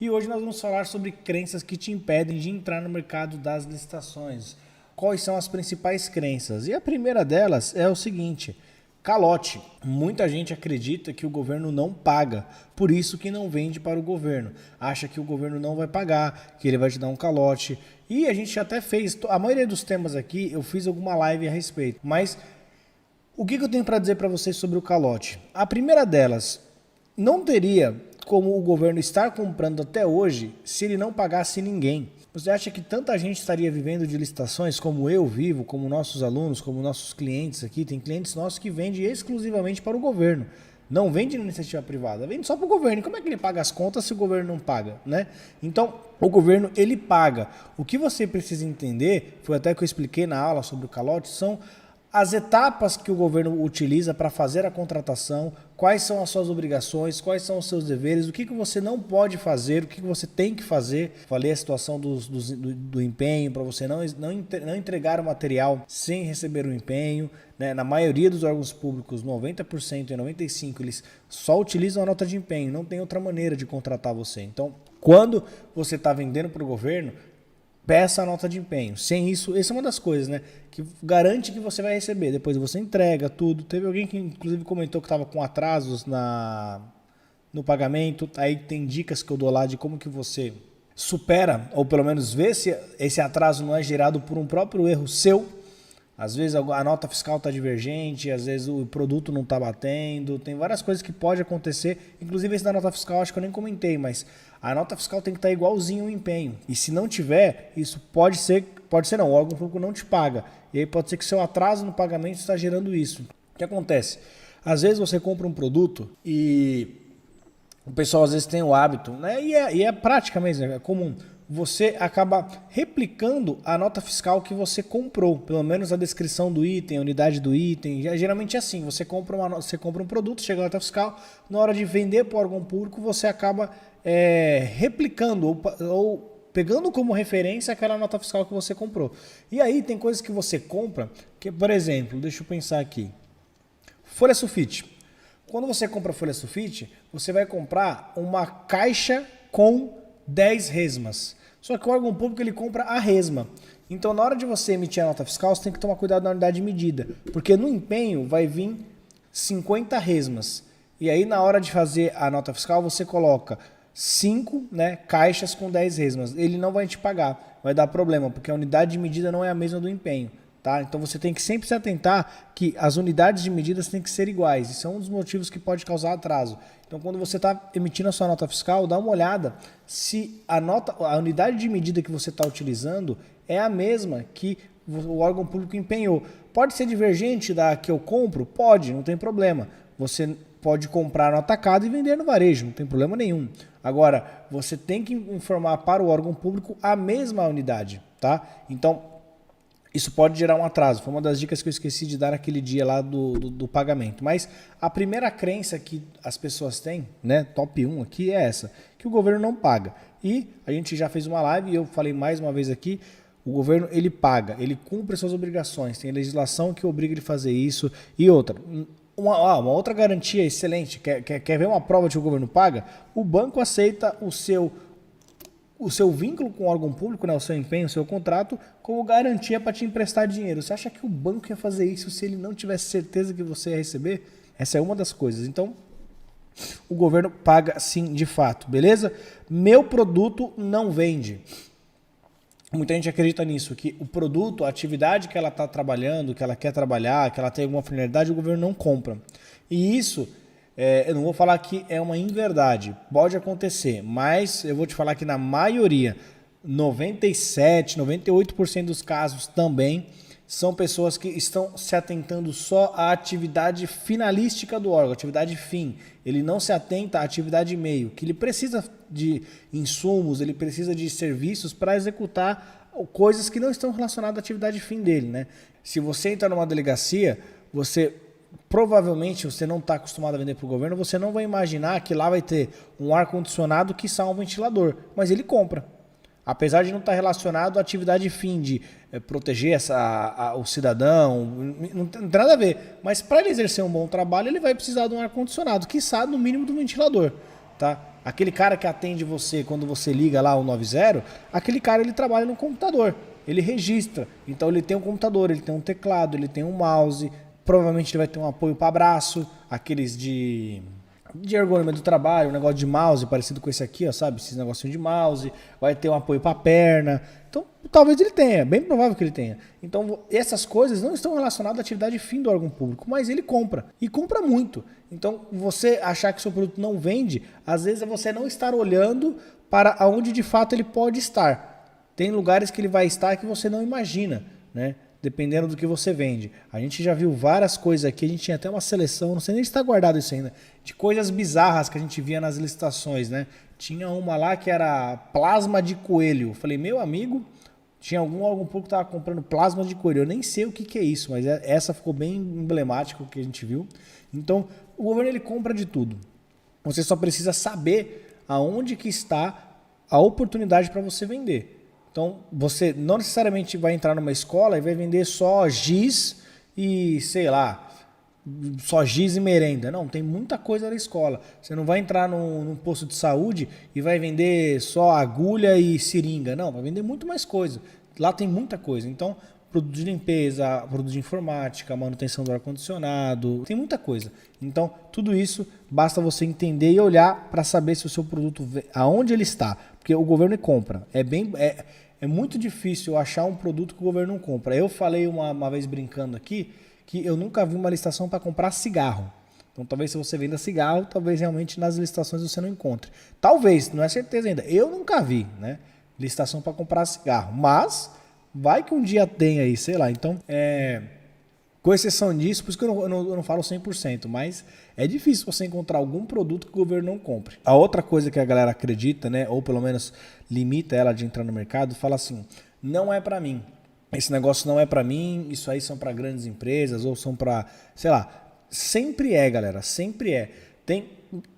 E hoje nós vamos falar sobre crenças que te impedem de entrar no mercado das licitações. Quais são as principais crenças? E a primeira delas é o seguinte: calote. Muita gente acredita que o governo não paga, por isso que não vende para o governo. Acha que o governo não vai pagar, que ele vai te dar um calote. E a gente até fez, a maioria dos temas aqui, eu fiz alguma live a respeito. Mas o que eu tenho para dizer para vocês sobre o calote? A primeira delas, não teria como o governo estar comprando até hoje se ele não pagasse ninguém. Você acha que tanta gente estaria vivendo de licitações como eu vivo, como nossos alunos, como nossos clientes aqui? Tem clientes nossos que vendem exclusivamente para o governo. Não vende na iniciativa privada, vende só para o governo. E como é que ele paga as contas se o governo não paga, né? Então, o governo, ele paga. O que você precisa entender, foi até que eu expliquei na aula sobre o calote, são as etapas que o governo utiliza para fazer a contratação, quais são as suas obrigações, quais são os seus deveres, o que você não pode fazer, o que você tem que fazer. Falei a situação do empenho, para você não entregar o material sem receber o empenho. Né? Na maioria dos órgãos públicos, 90% e 95%, eles só utilizam a nota de empenho, não tem outra maneira de contratar você. Então, quando você está vendendo para o governo, peça a nota de empenho. Sem isso, essa é uma das coisas, né, que garante que você vai receber. Depois você entrega tudo. Teve alguém que inclusive comentou que estava com atrasos no pagamento. Aí tem dicas que eu dou lá de como que você supera, ou pelo menos vê se esse atraso não é gerado por um próprio erro seu. Às vezes a nota fiscal está divergente, às vezes o produto não está batendo, tem várias coisas que pode acontecer. Inclusive esse da nota fiscal acho que eu nem comentei, mas a nota fiscal tem que estar igualzinho ao empenho. E se não tiver, isso pode ser não, o órgão público não te paga. E aí pode ser que seu atraso no pagamento está gerando isso. O que acontece? Às vezes você compra um produto e o pessoal às vezes tem o hábito, né? E é prática mesmo, é comum. Você acaba replicando a nota fiscal que você comprou, pelo menos a descrição do item, a unidade do item. Geralmente é assim, você compra um produto, chega a nota fiscal, na hora de vender para o órgão público, você acaba replicando ou pegando como referência aquela nota fiscal que você comprou. E aí tem coisas que você compra, que, por exemplo, deixa eu pensar aqui, folha sulfite. Quando você compra folha sulfite, você vai comprar uma caixa com 10 resmas. Só que o órgão público ele compra a resma. Então, na hora de você emitir a nota fiscal, você tem que tomar cuidado na unidade de medida. Porque no empenho vai vir 50 resmas. E aí, na hora de fazer a nota fiscal, você coloca 5 caixas com 10 resmas. Ele não vai te pagar. Vai dar problema, porque a unidade de medida não é a mesma do empenho. Tá? Então você tem que sempre se atentar que as unidades de medidas têm que ser iguais. Isso é um dos motivos que pode causar atraso. Então quando você está emitindo a sua nota fiscal, dá uma olhada se a unidade de medida que você está utilizando é a mesma que o órgão público empenhou. Pode ser divergente da que eu compro? Pode, não tem problema. Você pode comprar no atacado e vender no varejo, não tem problema nenhum. Agora, você tem que informar para o órgão público a mesma unidade. Tá? Então, isso pode gerar um atraso. Foi uma das dicas que eu esqueci de dar naquele dia lá do pagamento. Mas a primeira crença que as pessoas têm, né, top 1 aqui, é essa, que o governo não paga. E a gente já fez uma live e eu falei mais uma vez aqui, o governo ele paga, ele cumpre suas obrigações, tem legislação que obriga ele a fazer isso. E outra, uma outra garantia excelente, quer ver uma prova de que o governo paga? O banco aceita o seu vínculo com o órgão público, né, o seu empenho, o seu contrato, como garantia para te emprestar dinheiro. Você acha que o banco ia fazer isso se ele não tivesse certeza que você ia receber? Essa é uma das coisas. Então, o governo paga sim, de fato, beleza? Meu produto não vende. Muita gente acredita nisso, que o produto, a atividade que ela está trabalhando, que ela quer trabalhar, que ela tem alguma finalidade, o governo não compra. E isso... eu não vou falar que é uma inverdade, pode acontecer, mas eu vou te falar que na maioria, 97%, 98% dos casos também, são pessoas que estão se atentando só à atividade finalística do órgão, atividade fim. Ele não se atenta à atividade meio, que ele precisa de insumos, ele precisa de serviços para executar coisas que não estão relacionadas à atividade fim dele. Né? Se você entra numa delegacia, provavelmente você não está acostumado a vender para o governo, você não vai imaginar que lá vai ter um ar-condicionado que um ventilador, mas ele compra. Apesar de não estar relacionado à atividade fim de proteger o cidadão, não tem nada a ver. Mas para ele exercer um bom trabalho, ele vai precisar de um ar-condicionado, quiçá no mínimo do ventilador. Tá? Aquele cara que atende você quando você liga lá o 90, aquele cara ele trabalha no computador, ele registra. Então ele tem um computador, ele tem um teclado, ele tem um mouse, provavelmente ele vai ter um apoio para braço, aqueles de ergonomia do trabalho, um negócio de mouse parecido com esse aqui, ó, sabe? Esses negocinhos de mouse, vai ter um apoio para perna. Então, talvez ele tenha, bem provável que ele tenha. Então, essas coisas não estão relacionadas à atividade fim do órgão público, mas ele compra, e compra muito. Então, você achar que seu produto não vende, às vezes é você não estar olhando para onde de fato ele pode estar. Tem lugares que ele vai estar que você não imagina, né? Dependendo do que você vende. A gente já viu várias coisas aqui, a gente tinha até uma seleção, não sei nem se está guardado isso ainda, de coisas bizarras que a gente via nas licitações, né? Tinha uma lá que era plasma de coelho. Eu falei, meu amigo, tinha algum público que estava comprando plasma de coelho. Eu nem sei o que é isso, mas essa ficou bem emblemática, o que a gente viu. Então, o governo ele compra de tudo. Você só precisa saber aonde que está a oportunidade para você vender. Então, você não necessariamente vai entrar numa escola e vai vender só giz e, sei lá, só giz e merenda. Não, tem muita coisa na escola. Você não vai entrar num posto de saúde e vai vender só agulha e seringa. Não, vai vender muito mais coisa. Lá tem muita coisa. Então, produto de limpeza, produto de informática, manutenção do ar-condicionado, tem muita coisa. Então, tudo isso basta você entender e olhar para saber se o seu produto, aonde ele está. Porque o governo compra. É muito difícil achar um produto que o governo não compra. Eu falei uma vez brincando aqui que eu nunca vi uma licitação para comprar cigarro. Então, talvez se você venda cigarro, talvez realmente nas licitações você não encontre. Talvez, não é certeza ainda. Eu nunca vi, né? Licitação para comprar cigarro. Mas vai que um dia tem aí, sei lá. Então, com exceção disso, por isso que eu não falo 100%, mas é difícil você encontrar algum produto que o governo não compre. A outra coisa que a galera acredita, né, ou pelo menos limita ela de entrar no mercado, fala assim, não é para mim. Esse negócio não é para mim, isso aí são para grandes empresas ou são para, sei lá. Sempre é, galera, sempre é. Tem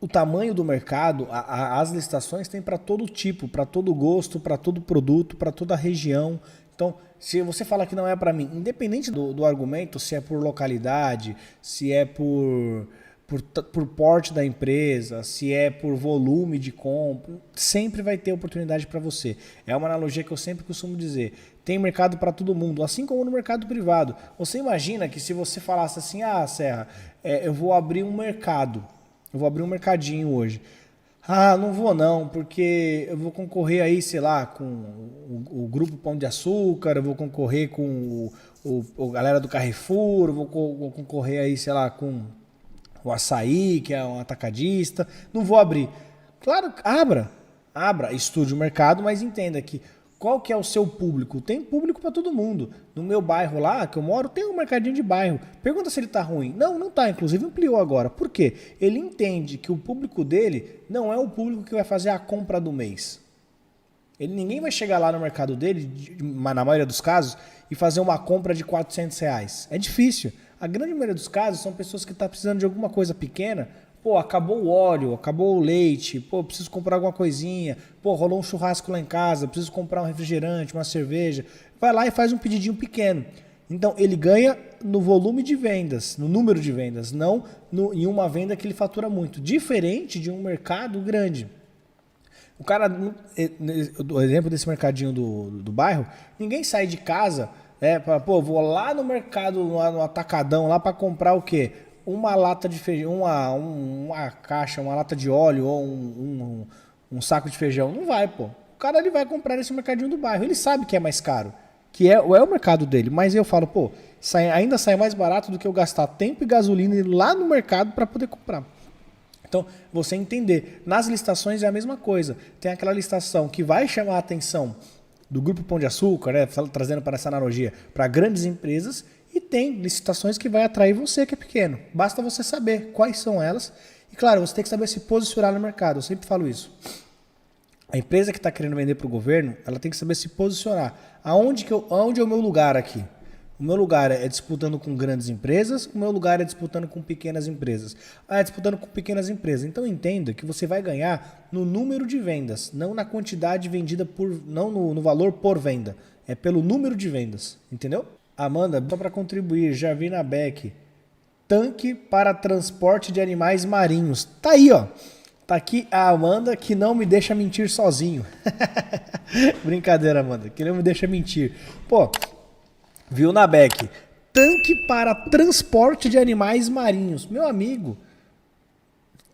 o tamanho do mercado, as licitações tem para todo tipo, para todo gosto, para todo produto, para toda região. Então, se você fala que não é para mim, independente do argumento, se é por localidade, se é por porte da empresa, se é por volume de compra, sempre vai ter oportunidade para você. É uma analogia que eu sempre costumo dizer. Tem mercado para todo mundo, assim como no mercado privado. Você imagina que se você falasse assim, Serra, eu vou abrir um mercado, eu vou abrir um mercadinho hoje. Não vou não, porque eu vou concorrer aí, sei lá, com o Grupo Pão de Açúcar, eu vou concorrer com a galera do Carrefour, eu vou concorrer aí, sei lá, com o Açaí, que é um atacadista. Não vou abrir. Claro, abra, estude o mercado, mas entenda que qual que é o seu público? Tem público para todo mundo. No meu bairro lá, que eu moro, tem um mercadinho de bairro. Pergunta se ele está ruim. Não está. Inclusive ampliou agora. Por quê? Ele entende que o público dele não é o público que vai fazer a compra do mês. Ninguém vai chegar lá no mercado dele, na maioria dos casos, e fazer uma compra de R$400. É difícil. A grande maioria dos casos são pessoas que estão precisando de alguma coisa pequena. Pô, acabou o óleo, acabou o leite, pô, preciso comprar alguma coisinha, pô, rolou um churrasco lá em casa, preciso comprar um refrigerante, uma cerveja. Vai lá e faz um pedidinho pequeno. Então, ele ganha no volume de vendas, no número de vendas, não em uma venda que ele fatura muito. Diferente de um mercado grande. O cara, o exemplo desse mercadinho do bairro, ninguém sai de casa, vou lá no mercado, no atacadão, lá para comprar o quê? Uma lata de feijão, uma caixa, uma lata de óleo ou um saco de feijão. Não vai, pô. O cara ele vai comprar nesse mercadinho do bairro. Ele sabe que é mais caro, que é o mercado dele. Mas eu falo, pô, ainda sai mais barato do que eu gastar tempo e gasolina lá no mercado para poder comprar. Então, você entender. Nas licitações é a mesma coisa. Tem aquela licitação que vai chamar a atenção do Grupo Pão de Açúcar, né, trazendo para essa analogia, para grandes empresas. E tem licitações que vai atrair você que é pequeno. Basta você saber quais são elas. E claro, você tem que saber se posicionar no mercado. Eu sempre falo isso. A empresa que está querendo vender para o governo, ela tem que saber se posicionar. Aonde é o meu lugar aqui? O meu lugar é disputando com grandes empresas, o meu lugar é disputando com pequenas empresas. É disputando com pequenas empresas. Então entenda que você vai ganhar no número de vendas, não na quantidade vendida não no valor por venda. É pelo número de vendas. Entendeu? Amanda, só para contribuir, já vi na Beck, tanque para transporte de animais marinhos. Tá aí, ó. Tá aqui a Amanda que não me deixa mentir sozinho. Brincadeira, Amanda, que não me deixa mentir. Pô, viu na Beck? Tanque para transporte de animais marinhos. Meu amigo,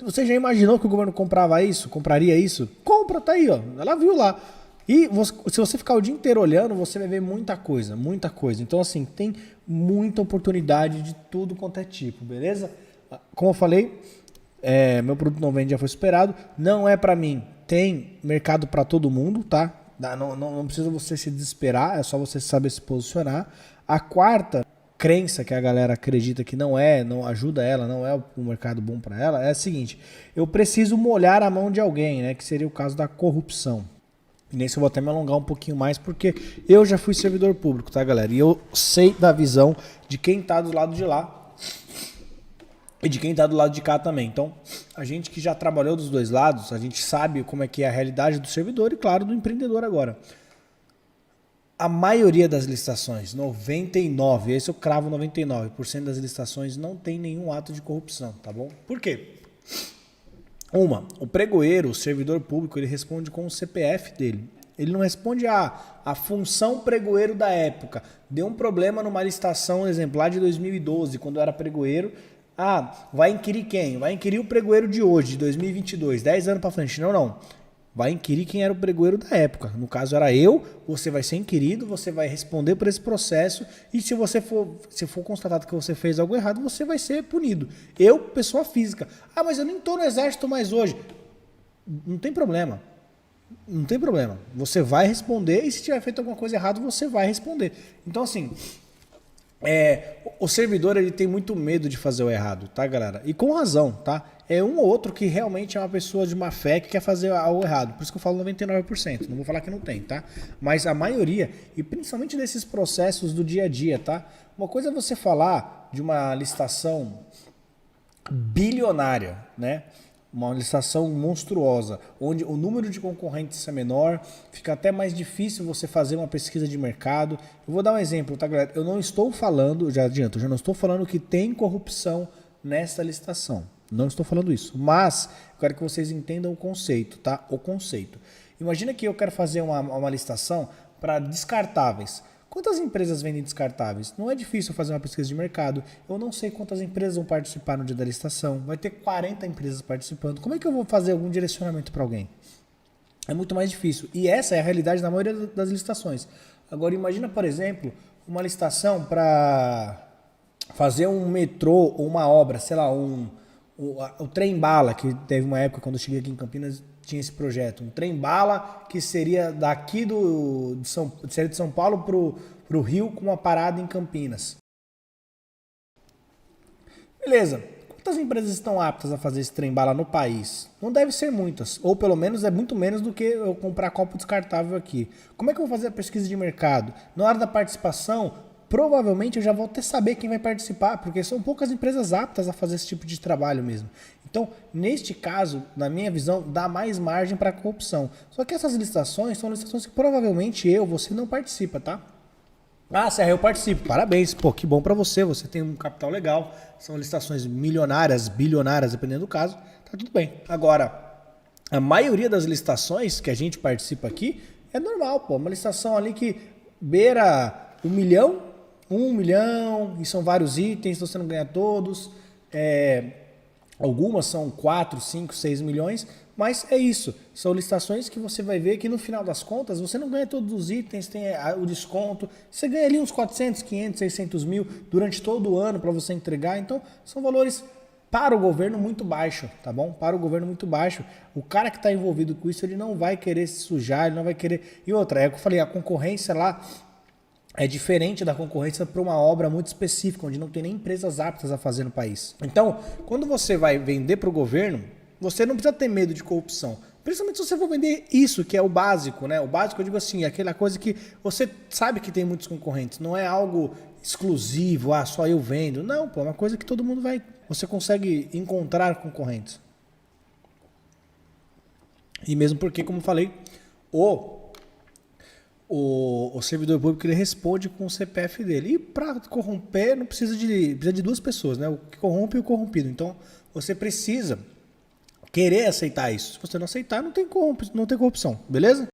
você já imaginou que o governo comprava isso? Compraria isso? Compra, tá aí, ó. Ela viu lá. E se você ficar o dia inteiro olhando, você vai ver muita coisa, muita coisa. Então, assim, tem muita oportunidade de tudo quanto é tipo, beleza? Como eu falei, meu produto não vende, já foi superado. Não é pra mim. Tem mercado pra todo mundo, tá? Não precisa você se desesperar, é só você saber se posicionar. A quarta crença que a galera acredita que não ajuda ela, não é um mercado bom pra ela, é a seguinte: eu preciso molhar a mão de alguém, né? Que seria o caso da corrupção. E nesse eu vou até me alongar um pouquinho mais, porque eu já fui servidor público, tá, galera? E eu sei da visão de quem tá do lado de lá e de quem tá do lado de cá também. Então, a gente que já trabalhou dos dois lados, a gente sabe como é que é a realidade do servidor e, claro, do empreendedor agora. A maioria das licitações, 99%, esse eu cravo 99% das licitações não tem nenhum ato de corrupção, tá bom? Por quê? O pregoeiro, o servidor público, ele responde com o CPF dele. Ele não responde a função pregoeiro da época. Deu um problema numa licitação exemplar de 2012, quando eu era pregoeiro. Vai inquirir quem? Vai inquirir o pregoeiro de hoje, de 2022, 10 anos para frente. Não. Vai inquirir quem era o pregoeiro da época. No caso era eu, você vai ser inquirido, você vai responder por esse processo e se for constatado que você fez algo errado, você vai ser punido. Eu, pessoa física. Mas eu nem estou no exército mais hoje. Não tem problema. Não tem problema. Você vai responder e se tiver feito alguma coisa errada, você vai responder. Então, assim, o servidor ele tem muito medo de fazer o errado, tá, galera? E com razão, tá? É um ou outro que realmente é uma pessoa de má fé que quer fazer algo errado. Por isso que eu falo 99%. Não vou falar que não tem, tá? Mas a maioria, e principalmente desses processos do dia a dia, tá? Uma coisa é você falar de uma licitação bilionária, né? Uma licitação monstruosa, onde o número de concorrentes é menor, fica até mais difícil você fazer uma pesquisa de mercado. Eu vou dar um exemplo, tá, galera? Eu não estou falando, já adianto, eu já não estou falando que tem corrupção nessa licitação. Não estou falando isso, mas eu quero que vocês entendam o conceito, tá? O conceito. Imagina que eu quero fazer uma licitação para descartáveis. Quantas empresas vendem descartáveis? Não é difícil fazer uma pesquisa de mercado. Eu não sei quantas empresas vão participar no dia da licitação. Vai ter 40 empresas participando. Como é que eu vou fazer algum direcionamento para alguém? É muito mais difícil. E essa é a realidade na maioria das licitações. Agora imagina, por exemplo, uma licitação para fazer um metrô ou uma obra, sei lá, o trem-bala, que teve uma época quando eu cheguei aqui em Campinas, tinha esse projeto. Um trem-bala que seria daqui de São Paulo para o Rio com uma parada em Campinas. Beleza. Quantas empresas estão aptas a fazer esse trem-bala no país? Não deve ser muitas. Ou pelo menos é muito menos do que eu comprar copo descartável aqui. Como é que eu vou fazer a pesquisa de mercado? Na hora da participação, provavelmente eu já vou até saber quem vai participar, porque são poucas empresas aptas a fazer esse tipo de trabalho mesmo. Então, neste caso, na minha visão, dá mais margem para corrupção. Só que essas licitações são licitações que provavelmente você não participa, tá? Serra, eu participo. Parabéns. Pô, que bom para você. Você tem um capital legal. São licitações milionárias, bilionárias, dependendo do caso. Tá tudo bem. Agora, a maioria das licitações que a gente participa aqui é normal, pô. Uma licitação ali que beira 1 milhão, e são vários itens, você não ganha todos. Algumas são 4, 5, 6 milhões, mas é isso. São licitações que você vai ver que no final das contas você não ganha todos os itens, tem o desconto. Você ganha ali uns 400, 500, 600 mil durante todo o ano para você entregar. Então, são valores para o governo muito baixo, tá bom? Para o governo muito baixo. O cara que está envolvido com isso, ele não vai querer se sujar, ele não vai querer... E outra, é o que eu falei, a concorrência lá é diferente da concorrência para uma obra muito específica, onde não tem nem empresas aptas a fazer no país. Então, quando você vai vender para o governo, você não precisa ter medo de corrupção. Principalmente se você for vender isso, que é o básico, né? O básico, eu digo assim, é aquela coisa que você sabe que tem muitos concorrentes. Não é algo exclusivo, só eu vendo. Não, pô, é uma coisa que todo mundo vai... Você consegue encontrar concorrentes. E mesmo porque, como eu falei, o servidor público ele responde com o CPF dele. E para corromper, não precisa de duas pessoas, né? O que corrompe e o corrompido. Então, você precisa querer aceitar isso. Se você não aceitar, não tem corrupção, beleza?